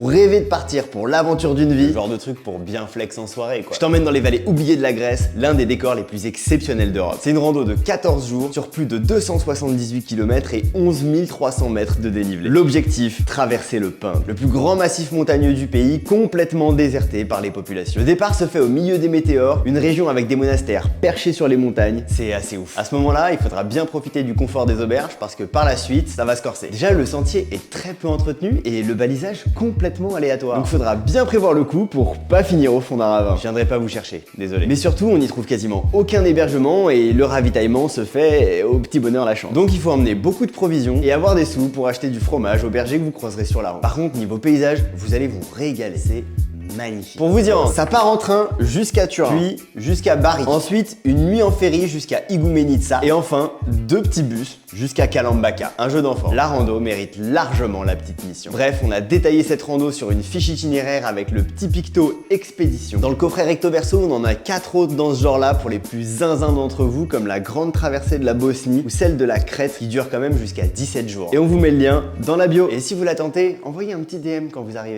Rêver de partir pour l'aventure d'une vie, le genre de truc pour bien flex en soirée quoi. Je t'emmène dans les vallées oubliées de la Grèce, l'un des décors les plus exceptionnels d'Europe. C'est une rando de 14 jours sur plus de 278 km et 11 300 mètres de dénivelé. L'objectif, traverser le Pindre, le plus grand massif montagneux du pays, complètement déserté par les populations. Le départ se fait au milieu des météores, une région avec des monastères perchés sur les montagnes, c'est assez ouf. À ce moment-là, il faudra bien profiter du confort des auberges parce que par la suite, ça va se corser. Déjà, le sentier est très peu entretenu et le balisage complètement aléatoire. Donc faudra bien prévoir le coup pour pas finir au fond d'un ravin. Je viendrai pas vous chercher, désolé. Mais surtout, on n'y trouve quasiment aucun hébergement et le ravitaillement se fait au petit bonheur la chance. Donc il faut emmener beaucoup de provisions et avoir des sous pour acheter du fromage au berger que vous croiserez sur la route. Par contre, niveau paysage, vous allez vous régaler. C'est magnifique. Pour vous dire, ça part en train jusqu'à Turin, puis jusqu'à Bari. Ensuite, une nuit en ferry jusqu'à Igoumenitsa. Et enfin, 2 petits bus jusqu'à Kalambaka. Un jeu d'enfant. La rando mérite largement la petite mission. Bref, on a détaillé cette rando sur une fiche itinéraire avec le petit picto expédition. Dans le coffret recto verso, on en a 4 autres dans ce genre-là pour les plus zinzins d'entre vous, comme la grande traversée de la Bosnie ou celle de la Crète qui dure quand même jusqu'à 17 jours. Et on vous met le lien dans la bio. Et si vous la tentez, envoyez un petit DM quand vous arrivez.